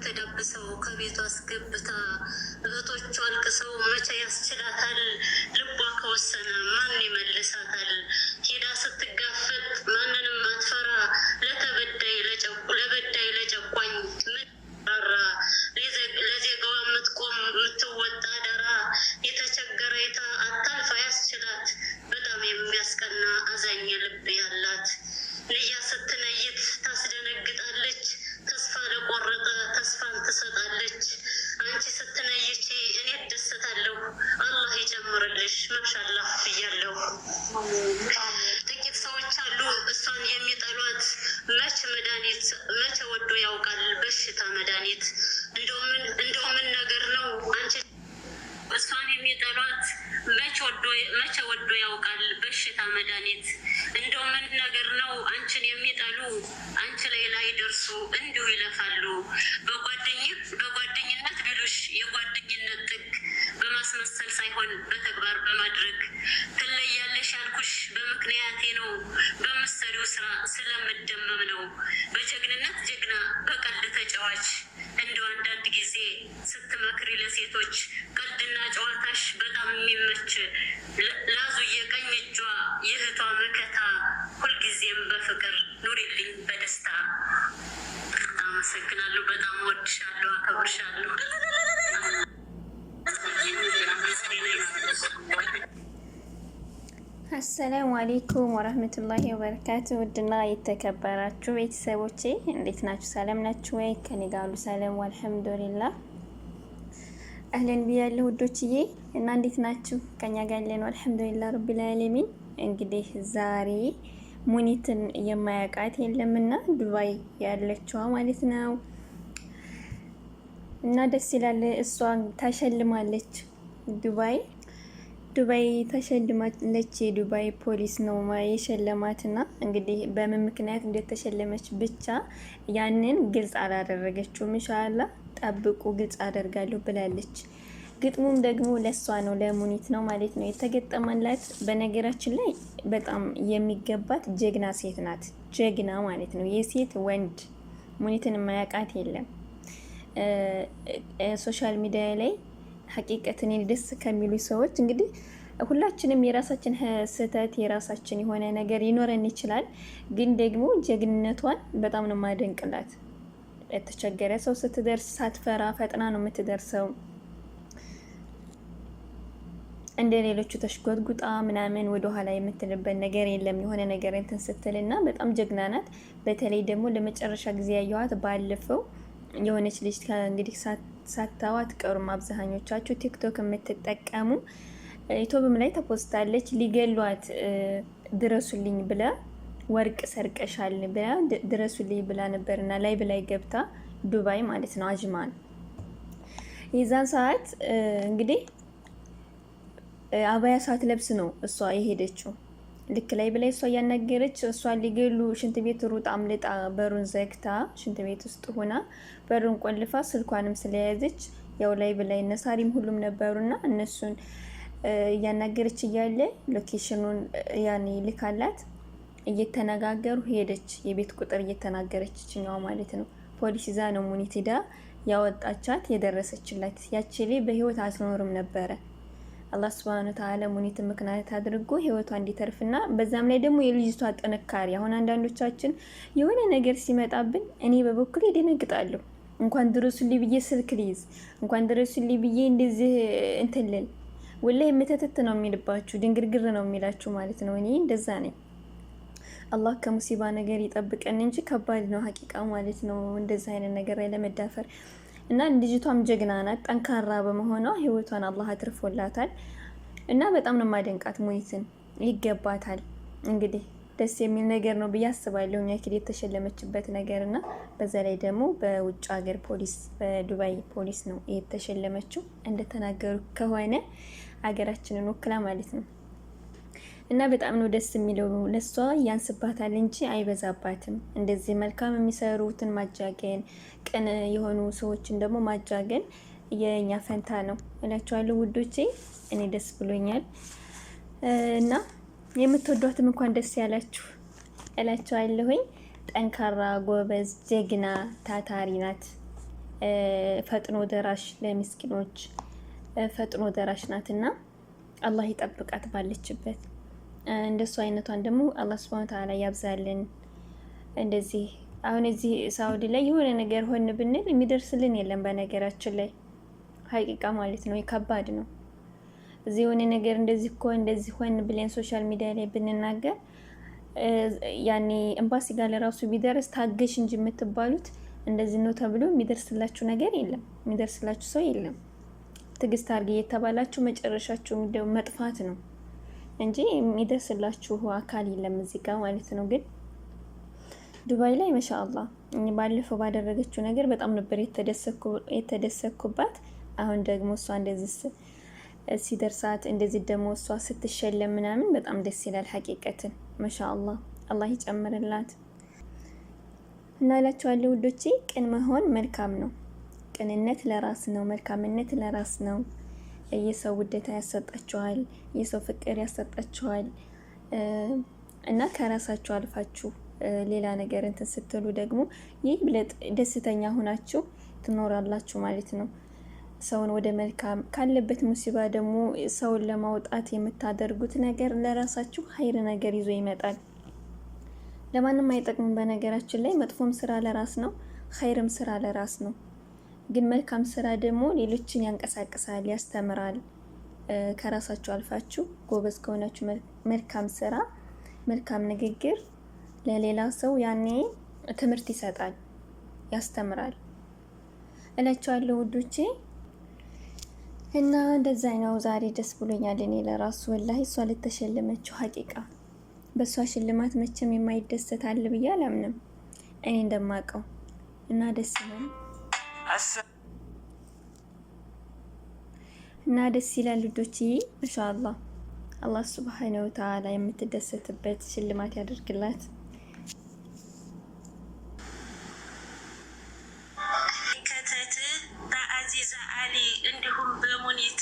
ተደብሰው ከቤቷ አስገብታ እህቶቹ አልቅሰው መቼ ያስችላታል? ልቧ ከወሰነ ማን ይመልሳታል? ሄዳ ስትጋፈጥ ማንንም አትፈራ። ለበዳይ ለጨቋኝ ምን ራራ? ለዜጋዋ የምትቆም የምትወጣ ደራ። የተቸገረይታ አታልፋ ያስችላት። በጣም የሚያስቀና አዛኝ ልብ ያላት ልያ ስትነይት ታስደነግጣለች። ተስፋ ለቆረጠ ተስፋን ትሰጣለች። አንቺ ስትነይቺ እኔ እደሰታለሁ። አላህ ይጨምርልሽ። ማሻአላህ ብያለሁ። ጥቂት ሰዎች አሉ እሷን የሚጠሏት። መቼ ወዶ ያውቃል በሽታ መድኃኒት። እንደው ምን ነገር ነው አንቺ እሷን የሚጠሏት? መቼ ወዶ ያውቃል በሽታ መድኃኒት። እንደው ምን ነገር ነው አንቺን የሚጠሉ? አንቺ ላይ ደርሱ እንዲሁ ይለፋሉ። በጓደኝነት ቢሉሽ የጓደኝነት ጥግ በማስመሰል ሳይሆን በተግባር በማድረግ ትለያለሽ ያልኩሽ በምክንያቴ ነው። በምትሰሪው ስራ ስለምደመም ነው። በጀግንነት ጀግና በቀልድ ተጫዋች። እንደው አንዳንድ ጊዜ ስትመክሪ ለሴቶች ቀልድና ጨዋታሽ በጣም የሚመች። ላዙ የቀኝ እጇ የእህቷ መከታ። ሁልጊዜም በፍቅር ኑሪልኝ በደስታ። አመሰግናለሁ። በጣም ወድሻለሁ፣ አከብርሻለሁ። አሰላሙ አሌይኩም ወረህመቱላሂ ወበረካቱ። ውድና የተከበራችሁ ቤተሰቦቼ እንዴት ናችሁ? ሰላም ናችሁ ወይ? ከኔ ጋር ሁሉ ሰላም አልሐምዱሊላህ። አህለን ብያለሁ ውዶችዬ፣ እና እንዴት ናችሁ? ከኛ ጋር ያለን አልሐምዱሊላህ ረቢል ዓለሚን። እንግዲህ ዛሬ ሙኒትን የማያውቃት የለምና ዱባይ ያለችዋ ማለት ነው። እና ደስ ይላል። እሷን ታሸልማለች። ዱባይ ተሸልማለች። የዱባይ ፖሊስ ነው የሸለማትና እንግዲህ በምን ምክንያት እንደተሸለመች ብቻ ያንን ግልጽ አላደረገችውም። ኢንሻአላህ ጠብቁ ግልጽ አደርጋለሁ ብላለች። ግጥሙም ደግሞ ለሷ ነው ለሙኒት ነው ማለት ነው የተገጠመላት። በነገራችን ላይ በጣም የሚገባት ጀግና ሴት ናት። ጀግና ማለት ነው የሴት ወንድ። ሙኒትን የማያውቃት የለም። ሶሻል ሚዲያ ላይ ሐቂቀትን ደስ ከሚሉ ሰዎች እንግዲህ ሁላችንም የራሳችን ስህተት የራሳችን የሆነ ነገር ይኖረን ይችላል። ግን ደግሞ ጀግንነቷን በጣም ነው ማደንቅላት። የተቸገረ ሰው ስትደርስ ሳትፈራ ፈጥና ነው የምትደርሰው። እንደ ሌሎቹ ተሽጎጥጉጣ ምናምን ወደ ኋላ የምትልበት ነገር የለም። የሆነ ነገር እንትን ስትልና በጣም ጀግና ናት። በተለይ ደግሞ ለመጨረሻ ጊዜ ያየኋት ባለፈው የሆነች ልጅ እንግዲህ ሳታዋ አትቀሩም አብዛኞቻችሁ ቲክቶክ የምትጠቀሙ ዩቲዩብም ላይ ተፖስታለች። ሊገሏት ድረሱልኝ ብላ ወርቅ ሰርቀሻል ብላ ድረሱልኝ ብላ ነበርና ላይ ብላይ ገብታ ዱባይ ማለት ነው አጅማን። የዛን ሰዓት እንግዲህ አባያ ሳትለብስ ነው እሷ የሄደችው። ልክ ላይ ብላይ እሷ እያናገረች እሷን ሊገሉ ሽንት ቤት ሩጥ አምልጣ በሩን ዘግታ ሽንት ቤት ውስጥ ሆና በሩን ቆልፋ ስልኳንም ስለያዘች ያው ላይ ብላይ ነሳሪም ሁሉም ነበሩና እነሱን እያናገረች እያለ ሎኬሽኑን ያኔ ልካላት እየተነጋገሩ ሄደች። የቤት ቁጥር እየተናገረች ችኛው ማለት ነው። ፖሊስ ይዛ ነው ሙኒት ሄዳ ያወጣቻት የደረሰችላት። ያቺ ላይ በህይወት አትኖርም ነበረ። አላህ ሱብሃነሁ ወተዓላ ሙኒትን ምክንያት አድርጎ ህይወቷ እንዲተርፍና በዛም ላይ ደግሞ የልጅቷ ጥንካሬ። አሁን አንዳንዶቻችን የሆነ ነገር ሲመጣብን እኔ በበኩል ይደነግጣለሁ። እንኳን ድረሱልኝ ብዬ ስልክ ልይዝ፣ እንኳን ድረሱልኝ ብዬ እንደዚህ እንትልል ወላሂ የምተተት ነው የሚልባችሁ፣ ድንግርግር ነው የሚላችሁ ማለት ነው። እኔ እንደዛ ነኝ። አላህ ከሙሲባ ነገር ይጠብቀን እንጂ ከባድ ነው ሀቂቃ ማለት ነው እንደዛ አይነት ነገር ላይ ለመዳፈር። እና ልጅቷም ጀግና ናት። ጠንካራ በመሆኗ ህይወቷን አላህ አትርፎላታል። እና በጣም ነው ማደንቃት። ሙኒትን ይገባታል። እንግዲህ ደስ የሚል ነገር ነው ብዬ አስባለሁ። ያክል የተሸለመችበት ነገርና በዛ ላይ ደግሞ በውጭ ሀገር ፖሊስ በዱባይ ፖሊስ ነው የተሸለመችው እንደተናገሩ ከሆነ ሀገራችንን ወክላ ማለት ነው። እና በጣም ነው ደስ የሚለው። ለሷ ያንስባታል እንጂ አይበዛባትም። እንደዚህ መልካም የሚሰሩትን ማጃገን፣ ቅን የሆኑ ሰዎችን ደግሞ ማጃገን የኛ ፈንታ ነው እላችኋለሁ ውዶቼ። እኔ ደስ ብሎኛል እና የምትወዷትም እንኳን ደስ ያላችሁ እላችኋለሁኝ። ጠንካራ ጎበዝ ጀግና ታታሪ ናት ፈጥኖ ደራሽ ለሚስኪኖች ፈጥኖ ደራሽ ናትና አላህ ይጠብቃት ባለችበት። እንደሱ አይነቷን ደግሞ አላህ ሱብሃነሁ ወተዓላ ያብዛልን። እንደዚህ አሁን እዚህ ሳውዲ ላይ የሆነ ነገር ሆን ብንል የሚደርስልን የለም። በነገራችን ላይ ሀቂቃ ማለት ነው፣ ከባድ ነው። እዚህ የሆነ ነገር እንደዚህ ሆን ብለን ሶሻል ሚዲያ ላይ ብንናገር ያኔ ኤምባሲ ጋር ለራሱ ቢደርስ ታገሽ እንጂ የምትባሉት እንደዚህ ነው ተብሎ የሚደርስላችሁ ነገር የለም፣ የሚደርስላችሁ ሰው የለም። ትዕግስት አድርጊ እየተባላችሁ መጨረሻችሁ መጥፋት ነው እንጂ የሚደርስላችሁ አካል የለም እዚህ ጋር ማለት ነው። ግን ዱባይ ላይ ማሻአላህ ባለፈው ባደረገችው ነገር በጣም ነበር የተደሰኩባት። አሁን ደግሞ እሷ እንደዚህ ሲደርሳት እንደዚህ ደግሞ እሷ ስትሸለም ምናምን በጣም ደስ ይላል። ሐቂቀትን ማሻአላህ አላህ ይጨምርላት እና እላችኋለሁ ውዶቼ፣ ቅን መሆን መልካም ነው። ቅንነት ለራስ ነው፣ መልካምነት ለራስ ነው። የሰው ውዴታ ያሰጣችኋል፣ የሰው ፍቅር ያሰጣችኋል እና ከራሳችሁ አልፋችሁ ሌላ ነገር እንትን ስትሉ ደግሞ ይህ ብለጥ ደስተኛ ሆናችሁ ትኖራላችሁ ማለት ነው። ሰውን ወደ መልካም ካለበት ሙሲባ ደግሞ ሰውን ለማውጣት የምታደርጉት ነገር ለራሳችሁ ኸይር ነገር ይዞ ይመጣል። ለማንም አይጠቅምም። በነገራችን ላይ መጥፎም ስራ ለራስ ነው፣ ኸይርም ስራ ለራስ ነው። ግን መልካም ስራ ደግሞ ሌሎችን ያንቀሳቅሳል፣ ያስተምራል። ከራሳችሁ አልፋችሁ ጎበዝ ከሆናችሁ መልካም ስራ፣ መልካም ንግግር ለሌላ ሰው ያኔ ትምህርት ይሰጣል፣ ያስተምራል እላችኋለሁ ውዶቼ። እና እንደዛ ነው። ዛሬ ደስ ብሎኛል እኔ ለራሱ ወላሂ። እሷ ልተሸለመችው ሀቂቃ በእሷ ሽልማት መቼም የማይደሰት አለ ብዬ አላምንም እኔ እንደማውቀው። እና ደስ ይላል እና ደስ ይላል ልጆች ማሻአላህ። አላህ ሱብሃነሁ ወተዓላ የምትደሰትበት ሽልማት ያደርግላት። ከተት በአዚዛ አሊ እንዲሁም በሙኒት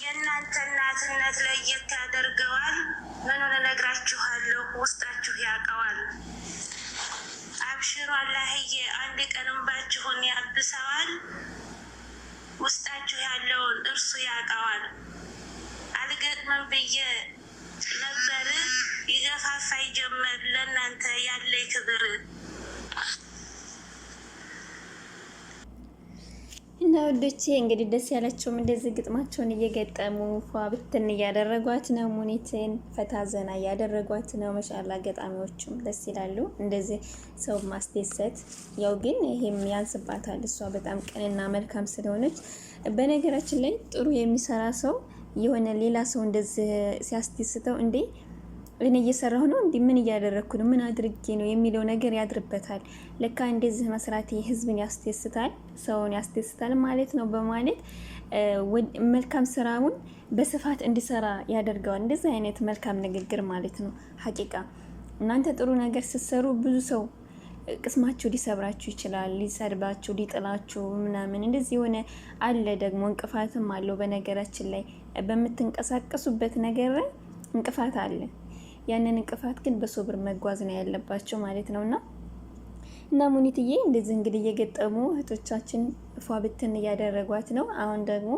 የእናንተ እናትነት ለየት ያደርገዋል። ምኑን እነግራችኋለሁ፣ ውስጣችሁ ያውቀዋል። አብሽሩ አላህዬ፣ አንድ ቀን እንባችሁን ያብሰዋል። ውስጣችሁ ያለውን እርሱ ያውቀዋል። አልገጥምም ብዬ ነበር፣ ይገፋፋይ ጀመር ለእናንተ ያለኝ ክብር። እና ወዶቼ እንግዲህ ደስ ያላቸውም እንደዚህ ግጥማቸውን እየገጠሙ ፏ ብትን እያደረጓት ነው። ሙኒትን ፈታ ዘና እያደረጓት ነው። ማሻአላ ገጣሚዎቹም ደስ ይላሉ። እንደዚህ ሰው ማስደሰት ያው ግን ይሄም ያንስባታል። እሷ በጣም ቅንና መልካም ስለሆነች በነገራችን ላይ ጥሩ የሚሰራ ሰው የሆነ ሌላ ሰው እንደዚህ ሲያስደስተው እንዴ እኔ እየሰራሁ ነው እንዴ ምን እያደረኩ ነው ምን አድርጌ ነው የሚለው ነገር ያድርበታል። ለካ እንደዚህ መስራት ህዝብን ያስደስታል፣ ሰውን ያስደስታል ማለት ነው በማለት መልካም ስራውን በስፋት እንዲሰራ ያደርገዋል። እንደዚህ አይነት መልካም ንግግር ማለት ነው። ሐቂቃ እናንተ ጥሩ ነገር ስትሰሩ ብዙ ሰው ቅስማችሁ ሊሰብራችሁ ይችላል፣ ሊሰድባችሁ፣ ሊጥላችሁ ምናምን እንደዚህ የሆነ አለ። ደግሞ እንቅፋትም አለው። በነገራችን ላይ በምትንቀሳቀሱበት ነገር ላይ እንቅፋት አለ። ያንን እንቅፋት ግን በሶብር መጓዝ ነው ያለባቸው ማለት ነውና እና ሙኒትዬ እንደዚህ እንግዲህ እየገጠሙ እህቶቻችን ፏ ብትን እያደረጓት ነው። አሁን ደግሞ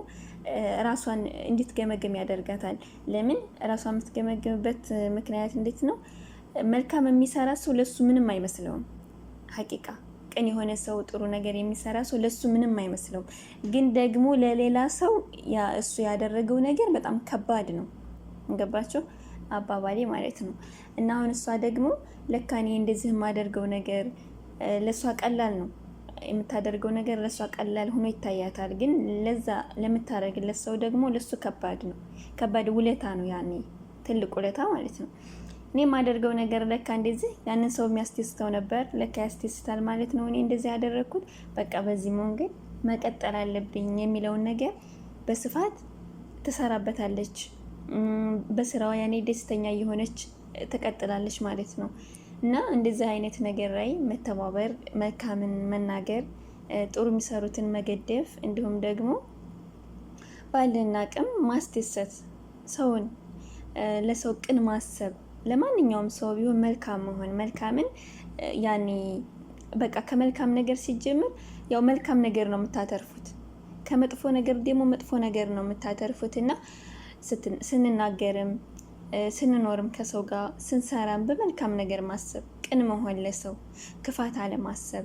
ራሷን እንድትገመግም ያደርጋታል። ለምን ራሷን የምትገመግምበት ምክንያት እንዴት ነው? መልካም የሚሰራ ሰው ለሱ ምንም አይመስለውም። ሐቂቃ ቅን የሆነ ሰው ጥሩ ነገር የሚሰራ ሰው ለሱ ምንም አይመስለውም። ግን ደግሞ ለሌላ ሰው እሱ ያደረገው ነገር በጣም ከባድ ነው። እንገባችሁ አባባሌ ማለት ነው። እና አሁን እሷ ደግሞ ለካ እኔ እንደዚህ የማደርገው ነገር ለሷ ቀላል ነው፣ የምታደርገው ነገር ለሷ ቀላል ሆኖ ይታያታል። ግን ለዛ ለምታደርግለት ሰው ደግሞ ለሱ ከባድ ነው። ከባድ ውለታ ነው፣ ያኔ ትልቅ ውለታ ማለት ነው። እኔ የማደርገው ነገር ለካ እንደዚህ ያንን ሰው የሚያስደስተው ነበር፣ ለካ ያስደስታል ማለት ነው። እኔ እንደዚህ ያደረኩት በቃ በዚህ መንገድ መቀጠል አለብኝ የሚለውን ነገር በስፋት ትሰራበታለች። በስራዋ ያኔ ደስተኛ የሆነች ትቀጥላለች ማለት ነው። እና እንደዚህ አይነት ነገር ላይ መተባበር፣ መልካምን መናገር፣ ጥሩ የሚሰሩትን መገደፍ፣ እንዲሁም ደግሞ ባለን አቅም ማስደሰት፣ ሰውን ለሰው ቅን ማሰብ፣ ለማንኛውም ሰው ቢሆን መልካም መሆን፣ መልካምን ያኔ በቃ ከመልካም ነገር ሲጀምር ያው መልካም ነገር ነው የምታተርፉት፣ ከመጥፎ ነገር ደግሞ መጥፎ ነገር ነው የምታተርፉት። እና ስንናገርም ስንኖርም ከሰው ጋር ስንሰራም በመልካም ነገር ማሰብ፣ ቅን መሆን፣ ለሰው ክፋት አለማሰብ።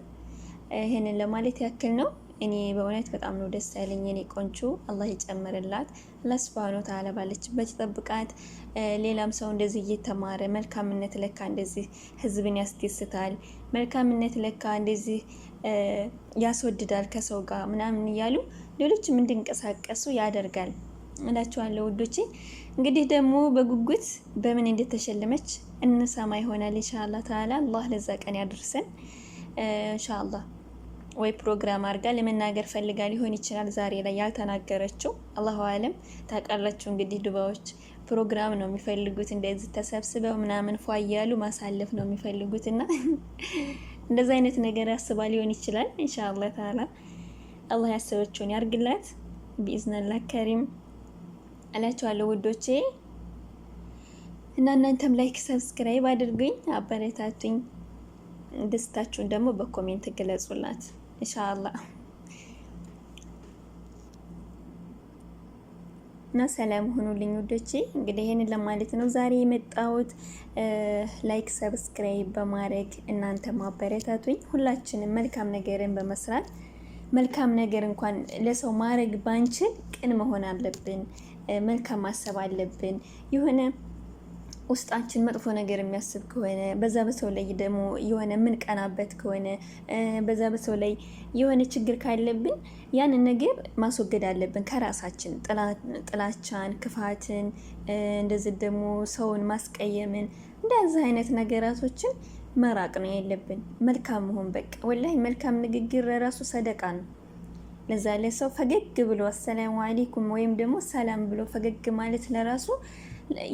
ይሄንን ለማለት ያክል ነው። እኔ በእውነት በጣም ነው ደስ ያለኝ የኔ ቆንጆ። አላህ ይጨምርላት። አላህ ሱብሃነሁ ወተዓላ ባለችበት ይጠብቃት። ሌላም ሰው እንደዚህ እየተማረ መልካምነት ለካ እንደዚህ ህዝብን ያስደስታል፣ መልካምነት ለካ እንደዚህ ያስወድዳል ከሰው ጋር ምናምን እያሉ ሌሎችም እንዲንቀሳቀሱ ያደርጋል እላችኋለሁ ውዶቼ። እንግዲህ ደግሞ በጉጉት በምን እንደተሸለመች እንሰማ ይሆናል ኢንሻአላህ ተዓላ። አላህ ለዛ ቀን ያድርሰን ኢንሻአላህ። ወይ ፕሮግራም አድርጋ ለመናገር ፈልጋ ሊሆን ይችላል ዛሬ ላይ ያልተናገረችው፣ አላሁ አለም። ታውቃላችሁ እንግዲህ ዱባዎች ፕሮግራም ነው የሚፈልጉት፣ እንደዚህ ተሰብስበው ምናምን ፏ እያሉ ማሳለፍ ነው የሚፈልጉት። እና እንደዛ አይነት ነገር ያስባ ሊሆን ይችላል ኢንሻአላህ ተዓላ። አላህ ያሰበችውን ያርግላት ቢኢዝኒላህ ከሪም እላችኋለሁ ውዶቼ። እና እናንተም ላይክ ሰብስክራይብ አድርጉኝ፣ አበረታቱኝ። ደስታችሁን ደግሞ በኮሜንት ግለጹላት ኢንሻአላህ። እና ሰላም ሁኑልኝ ውዶቼ። እንግዲህ ይሄንን ለማለት ነው ዛሬ የመጣሁት። ላይክ ሰብስክራይብ በማድረግ እናንተ ማበረታቱኝ። ሁላችንም መልካም ነገርን በመስራት መልካም ነገር እንኳን ለሰው ማድረግ ባንችል ቅን መሆን አለብን፣ መልካም ማሰብ አለብን። የሆነ ውስጣችን መጥፎ ነገር የሚያስብ ከሆነ በዛ በሰው ላይ ደግሞ የሆነ የምንቀናበት ከሆነ በዛ በሰው ላይ የሆነ ችግር ካለብን ያንን ነገር ማስወገድ አለብን ከራሳችን። ጥላቻን፣ ክፋትን፣ እንደዚህ ደግሞ ሰውን ማስቀየምን እንደዚህ አይነት ነገራቶችን መራቅ ነው ያለብን። መልካም መሆን በቃ ወላሂ መልካም ንግግር ራሱ ሰደቃ ነው። ለዛ ለሰው ፈገግ ብሎ አሰላሙ አለይኩም ወይም ደግሞ ሰላም ብሎ ፈገግ ማለት ለራሱ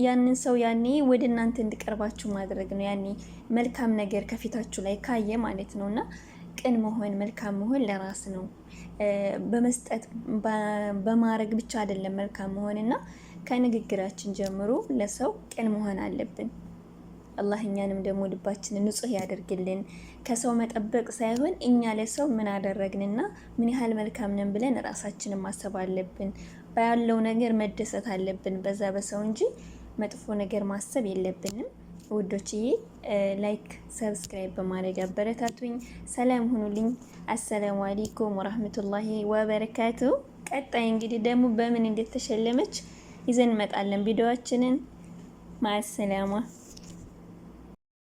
ያንን ሰው ያኔ ወደ እናንተ እንዲቀርባችሁ ማድረግ ነው። ያኔ መልካም ነገር ከፊታችሁ ላይ ካየ ማለት ነው። እና ቅን መሆን መልካም መሆን ለራስ ነው። በመስጠት በማድረግ ብቻ አይደለም መልካም መሆን። እና ከንግግራችን ጀምሮ ለሰው ቅን መሆን አለብን። አላህ እኛንም ደግሞ ልባችንን ንጹህ ያደርግልን። ከሰው መጠበቅ ሳይሆን እኛ ለሰው ምን አደረግንና ምን ያህል መልካም ነን ብለን ራሳችንን ማሰብ አለብን። ባያለው ነገር መደሰት አለብን በዛ በሰው እንጂ መጥፎ ነገር ማሰብ የለብንም ውዶችዬ። ላይክ ሰብስክራይብ በማድረግ አበረታቱኝ። ሰላም ሁኑልኝ። አሰላሙ አለይኩም ወራህመቱላሂ ወበረካቱ። ቀጣይ እንግዲህ ደግሞ በምን እንደተሸለመች ይዘን እንመጣለን ቪዲዮአችንን። ማሰላማ